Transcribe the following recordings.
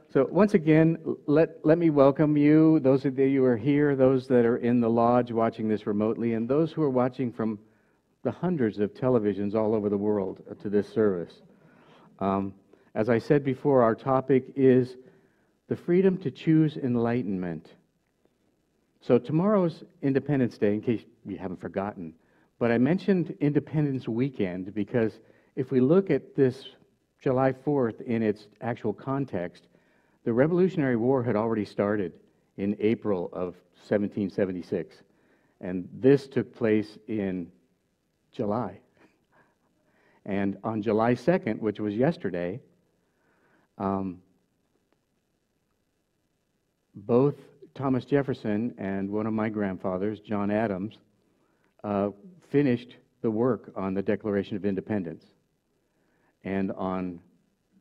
So once again, let me welcome you, those of you who are here, those that are in the lodge watching this remotely, and those who are watching from the hundreds of televisions all over the world to this service. As I said before, our topic is the freedom to choose enlightenment. So tomorrow's Independence Day, in case you haven't forgotten, but I mentioned Independence Weekend because if we look at this July 4th in its actual context, the Revolutionary War had already started in April of 1776, and this took place in July. And on July 2nd, which was yesterday, both Thomas Jefferson and one of my grandfathers, John Adams, finished the work on the Declaration of Independence. And on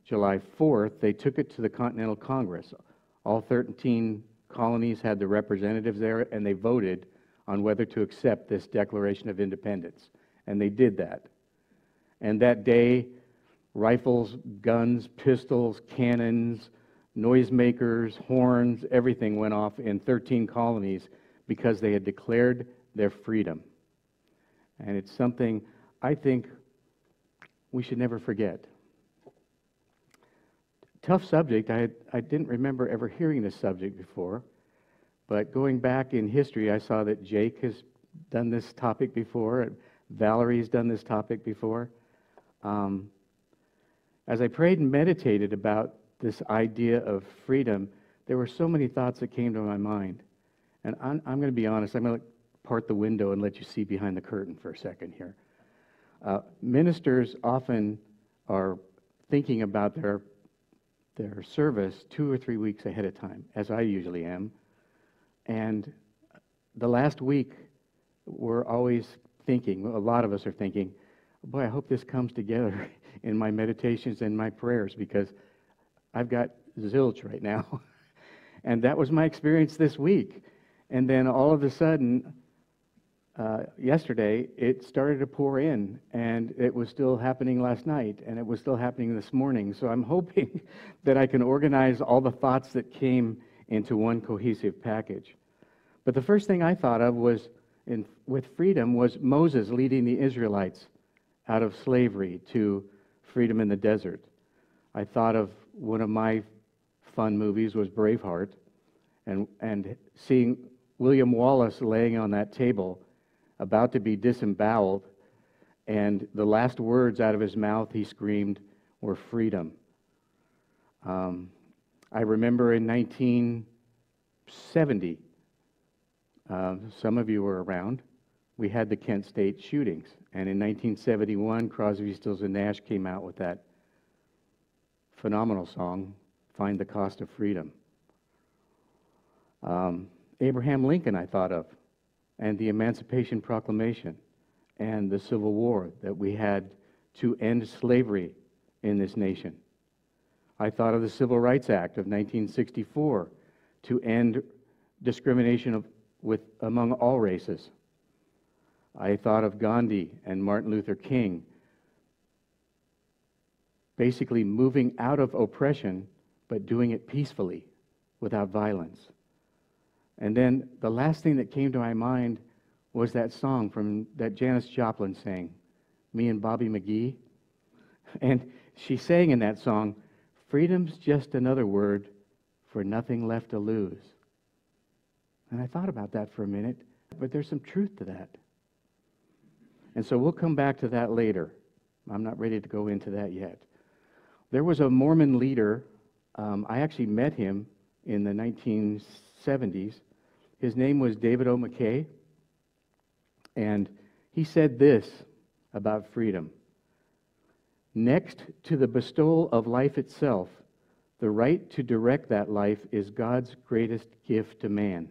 July 4th, they took it to the Continental Congress. All 13 colonies had their representatives there, and they voted on whether to accept this Declaration of Independence. And they did that. And that day, rifles, guns, pistols, cannons, noisemakers, horns, everything went off in 13 colonies because they had declared their freedom. And it's something I think we should never forget. Tough subject. I didn't remember ever hearing this subject before, but going back in history, I saw that Jake has done this topic before, and Valerie's done this topic before. As I prayed and meditated about this idea of freedom, there were so many thoughts that came to my mind. And I'm going to be honest, I'm going to part the window and let you see behind the curtain for a second here. Ministers often are thinking about their service 2 or 3 weeks ahead of time, as I usually am. And the last week, we're always thinking, a lot of us are thinking, boy, I hope this comes together in my meditations and my prayers, because I've got zilch right now. And that was my experience this week. And then all of a sudden, yesterday, it started to pour in, and it was still happening last night, and it was still happening this morning. So I'm hoping that I can organize all the thoughts that came into one cohesive package. But the first thing I thought of was, with freedom, was Moses leading the Israelites out of slavery to freedom in the desert. I thought of one of my fun movies was Braveheart, and seeing William Wallace laying on that table, about to be disemboweled, and the last words out of his mouth, he screamed, were freedom. I remember in 1970, some of you were around, we had the Kent State shootings. And in 1971, Crosby, Stills, and Nash came out with that phenomenal song, Find the Cost of Freedom. Abraham Lincoln I thought of, and the Emancipation Proclamation, and the Civil War that we had to end slavery in this nation. I thought of the Civil Rights Act of 1964 to end discrimination among all races. I thought of Gandhi and Martin Luther King basically moving out of oppression, but doing it peacefully, without violence. And then the last thing that came to my mind was that song that Janis Joplin sang, Me and Bobby McGee. And she sang in that song, freedom's just another word for nothing left to lose. And I thought about that for a minute, but there's some truth to that. And so we'll come back to that later. I'm not ready to go into that yet. There was a Mormon leader, I actually met him in the 1970s. His name was David O. McKay, and he said this about freedom. Next to the bestowal of life itself, the right to direct that life is God's greatest gift to man.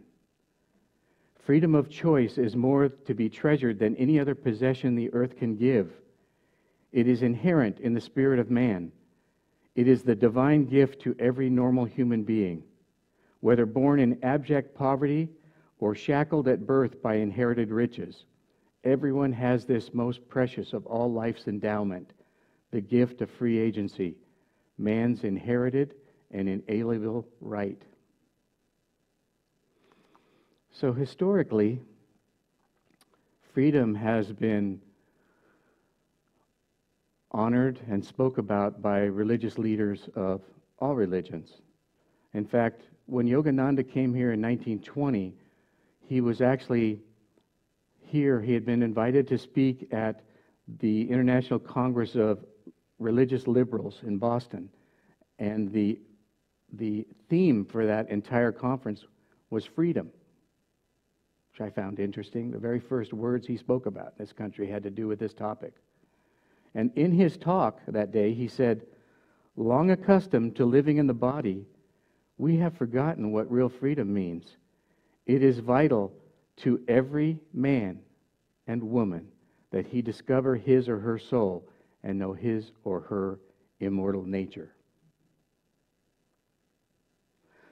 Freedom of choice is more to be treasured than any other possession the earth can give. It is inherent in the spirit of man. It is the divine gift to every normal human being. Whether born in abject poverty or shackled at birth by inherited riches, everyone has this most precious of all life's endowment, the gift of free agency, man's inherited and inalienable right. So historically, freedom has been honored and spoke about by religious leaders of all religions. In fact, when Yogananda came here in 1920, he was actually here. He had been invited to speak at the International Congress of Religious Liberals in Boston. And the theme for that entire conference was freedom, which I found interesting. The very first words he spoke about in this country had to do with this topic. And in his talk that day, he said, "Long accustomed to living in the body, we have forgotten what real freedom means. It is vital to every man and woman that he discover his or her soul and know his or her immortal nature."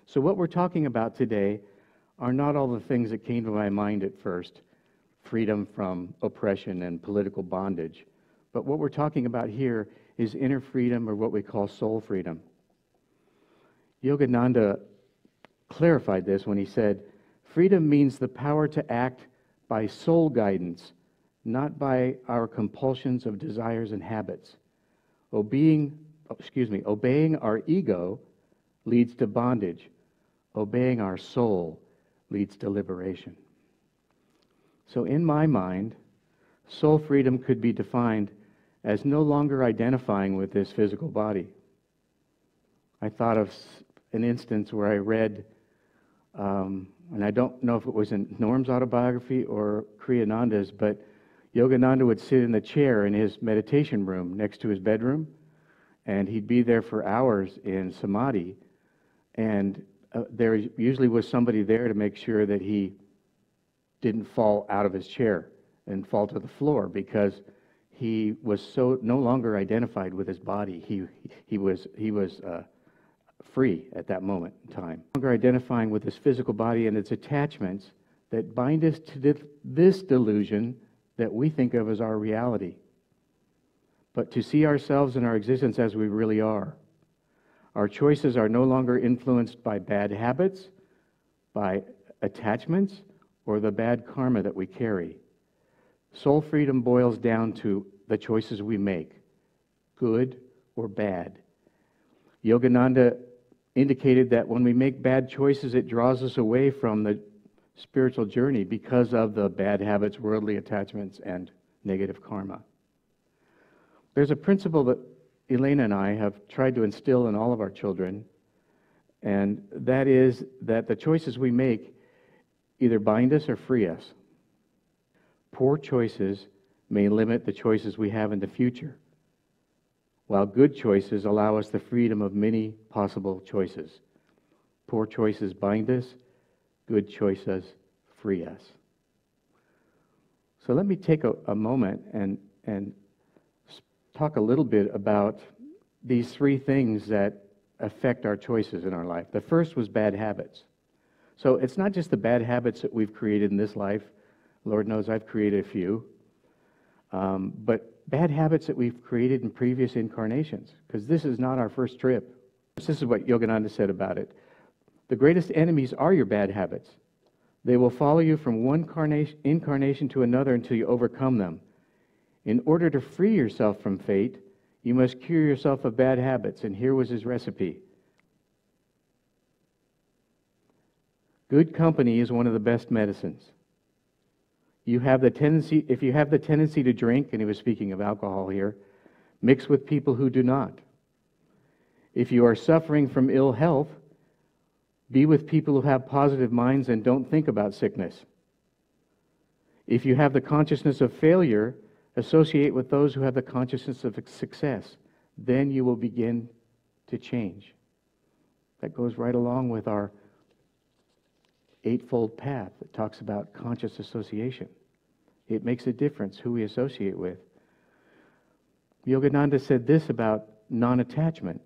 So what we're talking about today are not all the things that came to my mind at first, freedom from oppression and political bondage. But what we're talking about here is inner freedom, or what we call soul freedom. Yogananda clarified this when he said, "Freedom means the power to act by soul guidance, not by our compulsions of desires and habits. Obeying our ego leads to bondage. Obeying our soul leads to liberation." So in my mind, soul freedom could be defined as no longer identifying with this physical body. I thought of an instance where I read, and I don't know if it was in Norm's autobiography or Kriyananda's, but Yogananda would sit in the chair in his meditation room next to his bedroom, and he'd be there for hours in samadhi, and there usually was somebody there to make sure that he didn't fall out of his chair and fall to the floor, because he was so no longer identified with his body. He was free at that moment in time. No longer identifying with his physical body and its attachments that bind us to this delusion that we think of as our reality, but to see ourselves and our existence as we really are. Our choices are no longer influenced by bad habits, by attachments, or the bad karma that we carry. Soul freedom boils down to the choices we make, good or bad. Yogananda indicated that when we make bad choices, it draws us away from the spiritual journey because of the bad habits, worldly attachments, and negative karma. There's a principle that Elena and I have tried to instill in all of our children, and that is that the choices we make either bind us or free us. Poor choices may limit the choices we have in the future, while good choices allow us the freedom of many possible choices. Poor choices bind us, good choices free us. So let me take a moment and talk a little bit about these three things that affect our choices in our life. The first was bad habits. So it's not just the bad habits that we've created in this life. Lord knows I've created a few. But bad habits that we've created in previous incarnations, because this is not our first trip. This is what Yogananda said about it. The greatest enemies are your bad habits. They will follow you from one incarnation to another until you overcome them. In order to free yourself from fate, you must cure yourself of bad habits, and here was his recipe. Good company is one of the best medicines. If you have the tendency to drink, and he was speaking of alcohol here, mix with people who do not. If you are suffering from ill health, be with people who have positive minds and don't think about sickness. If you have the consciousness of failure, associate with those who have the consciousness of success. Then you will begin to change. That goes right along with our eightfold path that talks about conscious association. It makes a difference who we associate with. Yogananda said this about non-attachment.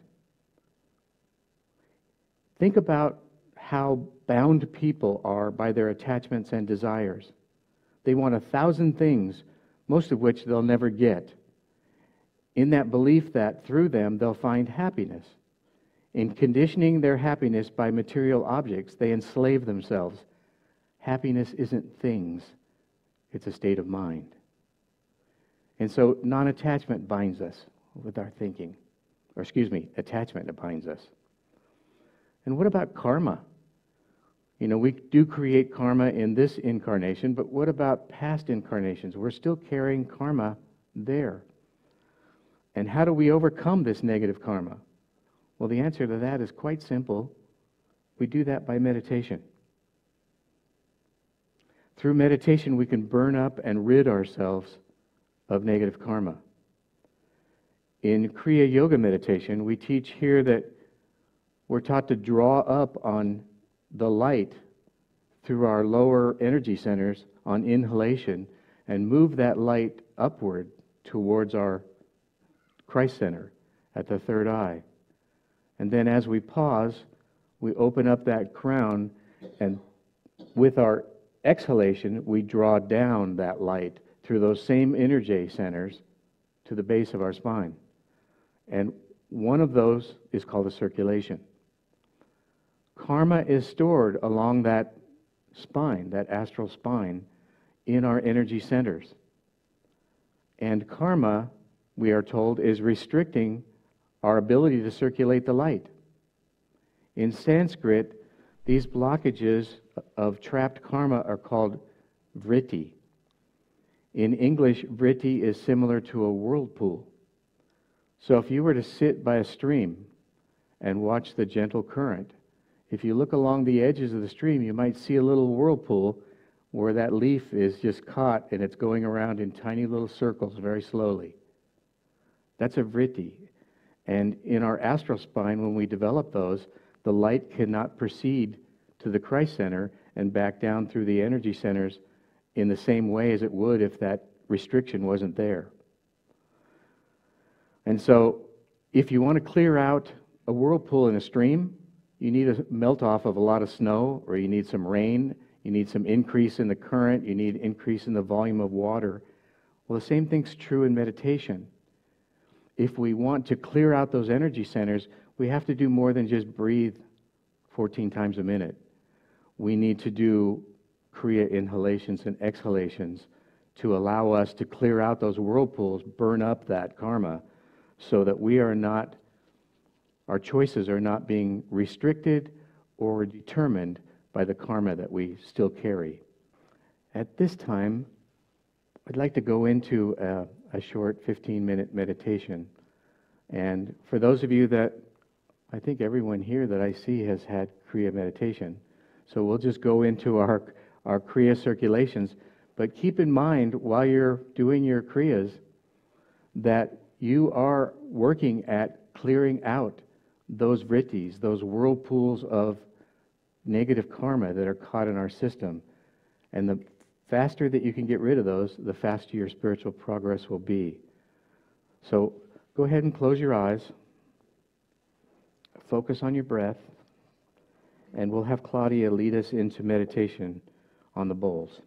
Think about how bound people are by their attachments and desires. They want 1,000 things, most of which they'll never get, in that belief that through them they'll find happiness. In conditioning their happiness by material objects, they enslave themselves. Happiness isn't things, it's a state of mind. And so non-attachment binds us with our thinking. Or attachment binds us. And what about karma? We do create karma in this incarnation, but what about past incarnations? We're still carrying karma there. And how do we overcome this negative karma? Well, the answer to that is quite simple. We do that by meditation. Through meditation, we can burn up and rid ourselves of negative karma. In Kriya Yoga meditation, we teach here that we're taught to draw up on the light through our lower energy centers on inhalation and move that light upward towards our Christ center at the third eye. And then as we pause, we open up that crown, and with our exhalation, we draw down that light through those same energy centers to the base of our spine. And one of those is called a circulation. Karma is stored along that spine, that astral spine, in our energy centers. And karma, we are told, is restricting our ability to circulate the light. In Sanskrit, these blockages of trapped karma are called vritti. In English, vritti is similar to a whirlpool. So if you were to sit by a stream and watch the gentle current, if you look along the edges of the stream, you might see a little whirlpool where that leaf is just caught and it's going around in tiny little circles very slowly. That's a vritti. And in our astral spine, when we develop those, the light cannot proceed to the Christ center and back down through the energy centers in the same way as it would if that restriction wasn't there. And so, if you want to clear out a whirlpool in a stream, you need a melt off of a lot of snow, or you need some rain, you need some increase in the current, you need increase in the volume of water. Well, the same thing's true in meditation. If we want to clear out those energy centers, we have to do more than just breathe 14 times a minute. We need to do Kriya inhalations and exhalations to allow us to clear out those whirlpools, burn up that karma, so that our choices are not being restricted or determined by the karma that we still carry. At this time, I'd like to go into a short 15-minute meditation. And for those of you that, I think everyone here that I see has had Kriya meditation. So we'll just go into our Kriya circulations. But keep in mind, while you're doing your Kriyas, that you are working at clearing out those vrittis, those whirlpools of negative karma that are caught in our system. And the faster that you can get rid of those, the faster your spiritual progress will be. So go ahead and close your eyes. Focus on your breath. And we'll have Claudia lead us into meditation on the bowls.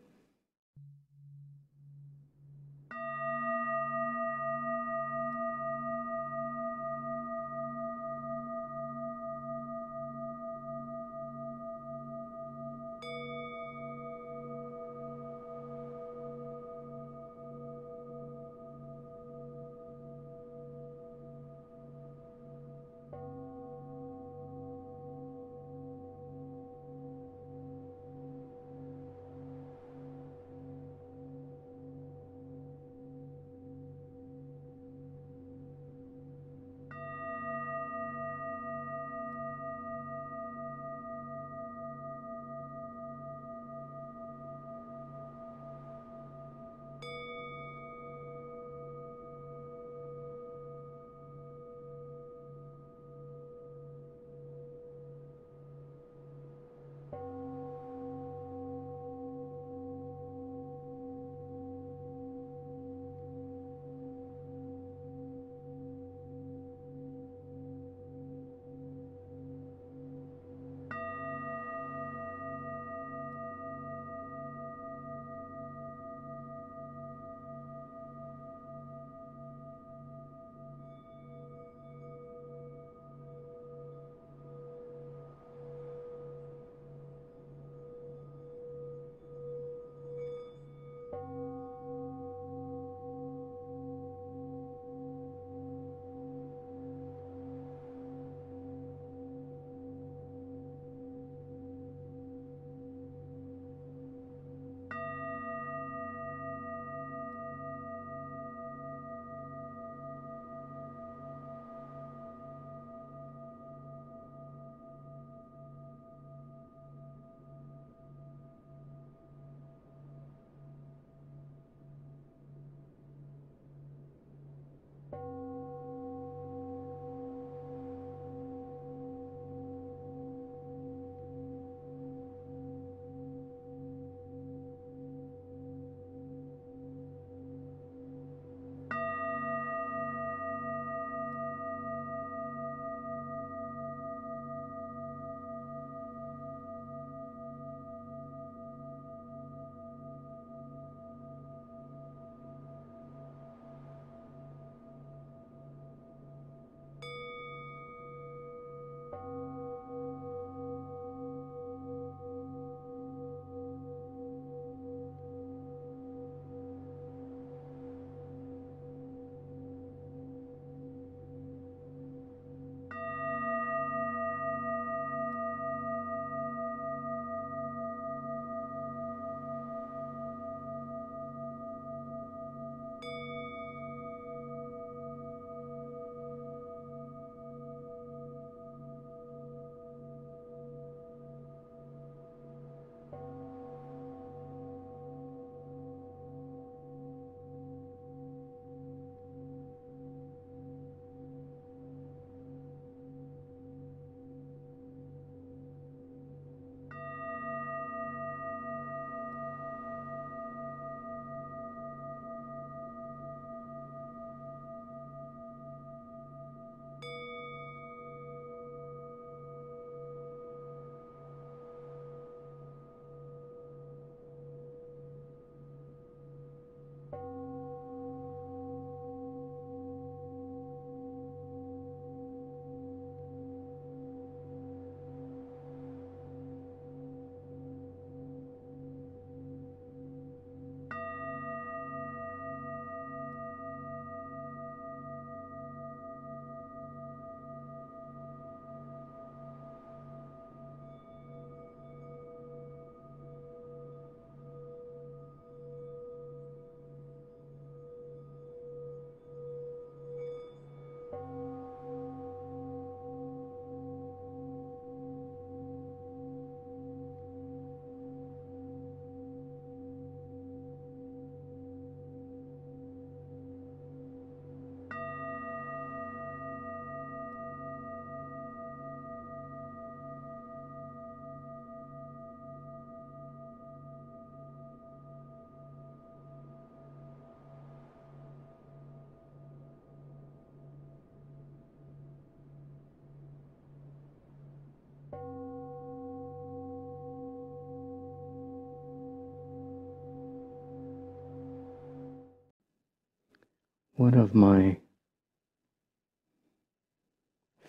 One of my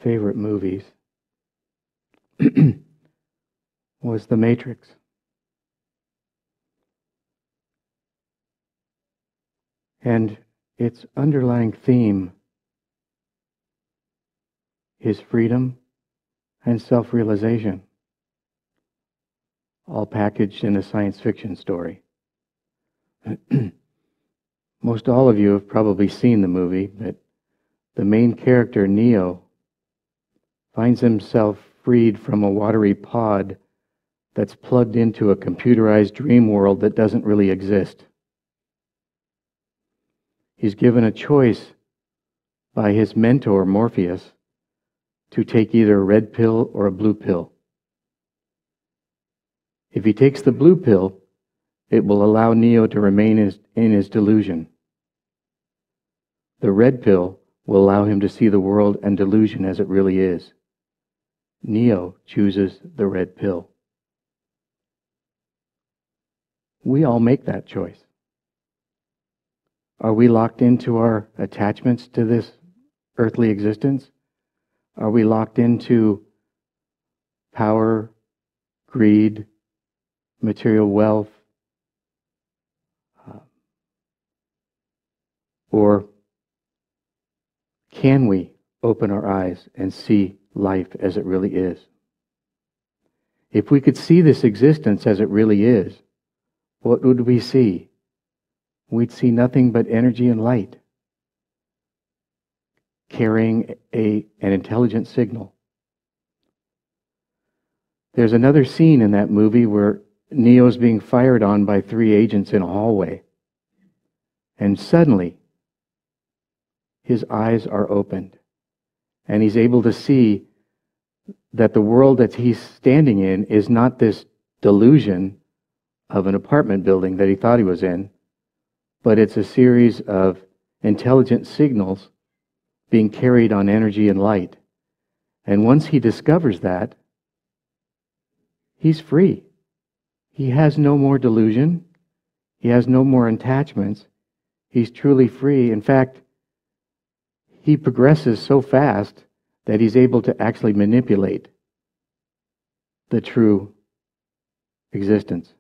favorite movies was The Matrix. And its underlying theme is freedom and self-realization, all packaged in a science fiction story. Most all of you have probably seen the movie, but the main character, Neo, finds himself freed from a watery pod that's plugged into a computerized dream world that doesn't really exist. He's given a choice by his mentor, Morpheus, to take either a red pill or a blue pill. If he takes the blue pill, it will allow Neo to remain in his delusion. The red pill will allow him to see the world and delusion as it really is. Neo chooses the red pill. We all make that choice. Are we locked into our attachments to this earthly existence? Are we locked into power, greed, material wealth? Or can we open our eyes and see life as it really is? If we could see this existence as it really is, what would we see? We'd see nothing but energy and light, carrying an intelligent signal. There's another scene in that movie where Neo's being fired on by 3 agents in a hallway. And suddenly, his eyes are opened. And he's able to see that the world that he's standing in is not this delusion of an apartment building that he thought he was in, but it's a series of intelligent signals being carried on energy and light. And once he discovers that, he's free. He has no more delusion. He has no more attachments. He's truly free. In fact, he progresses so fast that he's able to actually manipulate the true existence.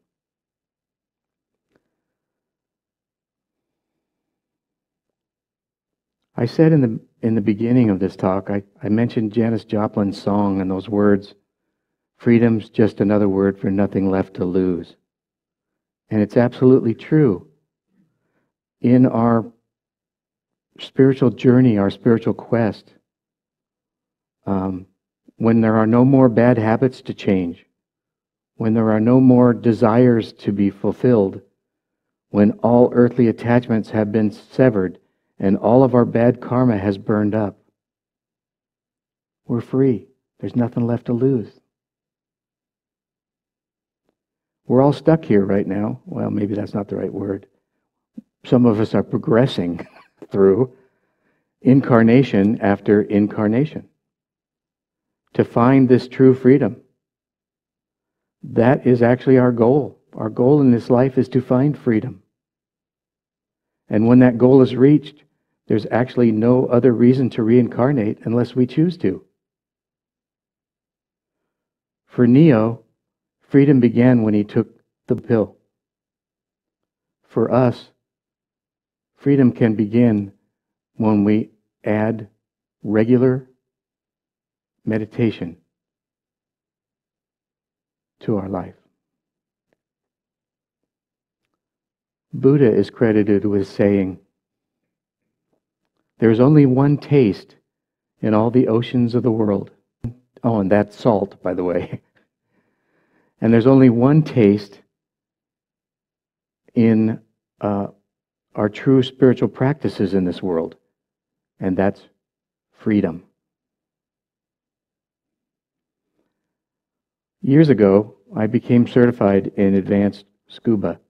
I said in the beginning of this talk, I mentioned Janis Joplin's song and those words, freedom's just another word for nothing left to lose. And it's absolutely true. In our spiritual journey, our spiritual quest, when there are no more bad habits to change, when there are no more desires to be fulfilled, when all earthly attachments have been severed and all of our bad karma has burned up, we're free. There's nothing left to lose. We're all stuck here right now. Well, maybe that's not the right word. Some of us are progressing through incarnation after incarnation to find this true freedom. That is actually our goal. Our goal in this life is to find freedom. And when that goal is reached, there's actually no other reason to reincarnate unless we choose to. For Neo, freedom began when he took the pill. For us, freedom can begin when we add regular meditation to our life. Buddha is credited with saying, "There's only one taste in all the oceans of the world." Oh, and that's salt, by the way. And there's only one taste in our true spiritual practices in this world, and that's freedom. Years ago, I became certified in advanced scuba.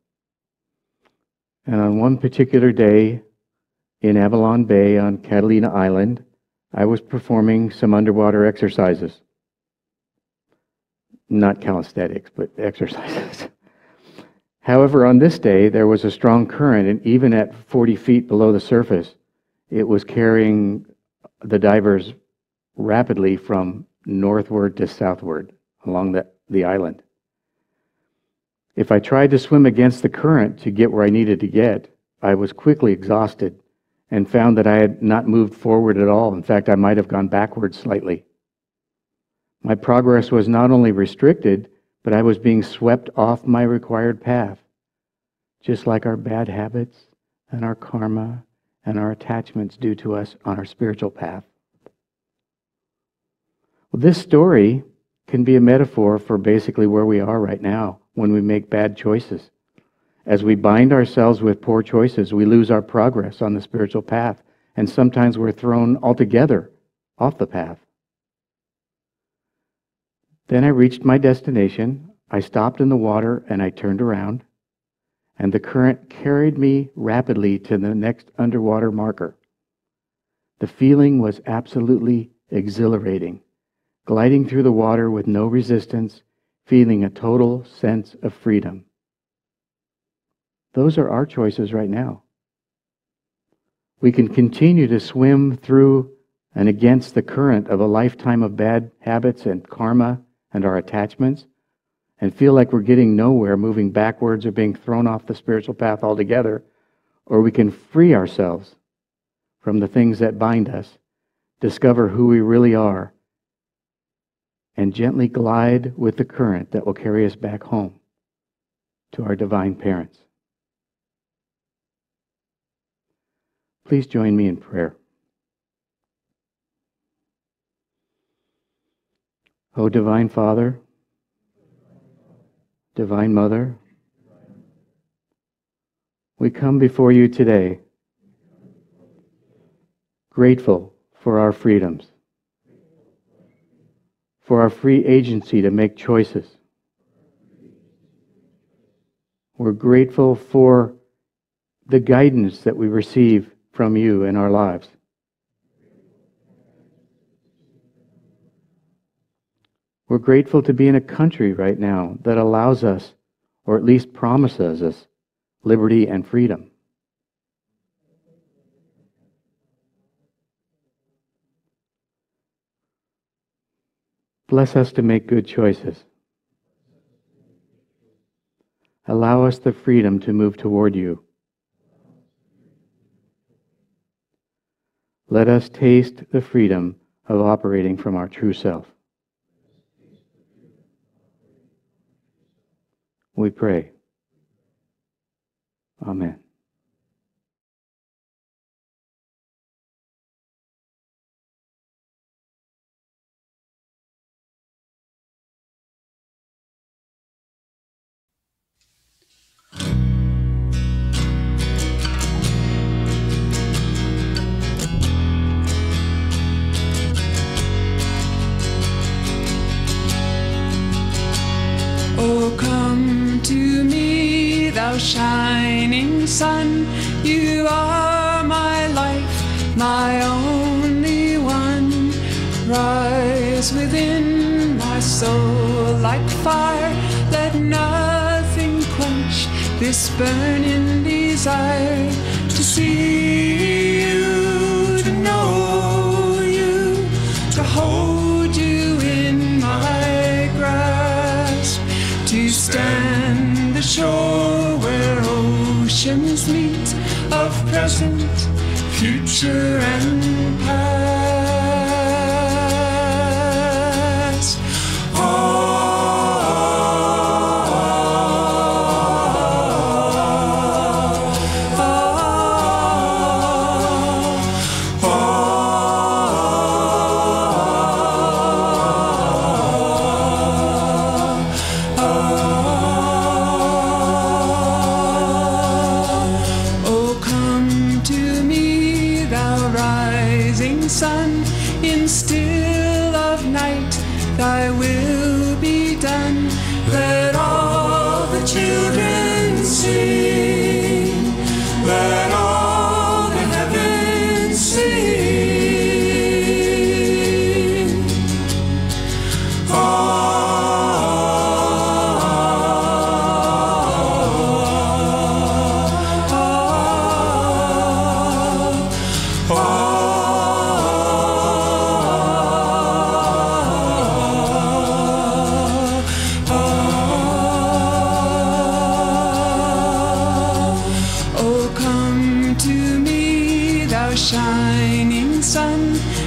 And on one particular day in Avalon Bay on Catalina Island, I was performing some underwater exercises. Not calisthenics, but exercises. However, on this day, there was a strong current, and even at 40 feet below the surface, it was carrying the divers rapidly from northward to southward along the island. If I tried to swim against the current to get where I needed to get, I was quickly exhausted and found that I had not moved forward at all. In fact, I might have gone backward slightly. My progress was not only restricted, but I was being swept off my required path, just like our bad habits and our karma and our attachments do to us on our spiritual path. Well, this story can be a metaphor for basically where we are right now when we make bad choices. As we bind ourselves with poor choices, we lose our progress on the spiritual path, and sometimes we're thrown altogether off the path. Then I reached my destination. I stopped in the water and I turned around, and the current carried me rapidly to the next underwater marker. The feeling was absolutely exhilarating, gliding through the water with no resistance, feeling a total sense of freedom. Those are our choices right now. We can continue to swim through and against the current of a lifetime of bad habits and karma and our attachments, and feel like we're getting nowhere, moving backwards or being thrown off the spiritual path altogether, or we can free ourselves from the things that bind us, discover who we really are, and gently glide with the current that will carry us back home to our divine parents. Please join me in prayer. O Divine Father, Divine Mother, we come before you today, grateful for our freedoms, for our free agency to make choices. We're grateful for the guidance that we receive from you in our lives. We're grateful to be in a country right now that allows us, or at least promises us, liberty and freedom. Bless us to make good choices. Allow us the freedom to move toward you. Let us taste the freedom of operating from our true self. We pray. Amen. Oh, come to me, thou shining sun. You are my life, my only one. Rise within my soul like fire. Let nothing quench this burning desire to see you, to know you, to hold you in my grasp, to stand the shore where oceans meet, of present, future, and past. Sun, in still of night, thy will be done. Let all the children sing, let all the heavens sing. Oh, shining sun.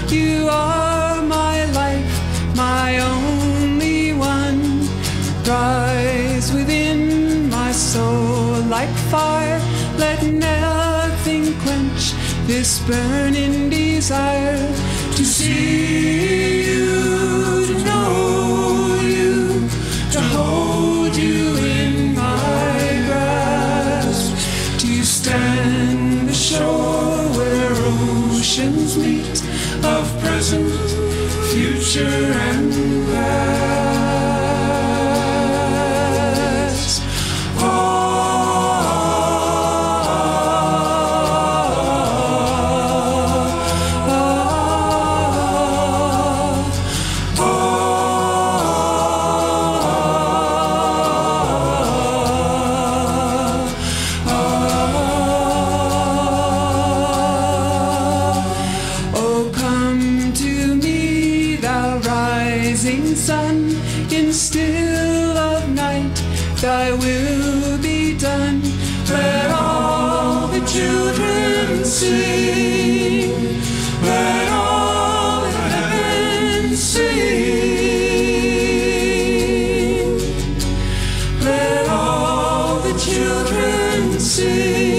You are my life, my only one. Rise within my soul like fire. Let nothing quench this burning desire to see you, to know you, to hold you in my grasp, to stand the shore where oceans meet, of present, future, and past. Sun, in still of night, thy will be done. Let all the children sing, let all in heaven sing, let all the children sing.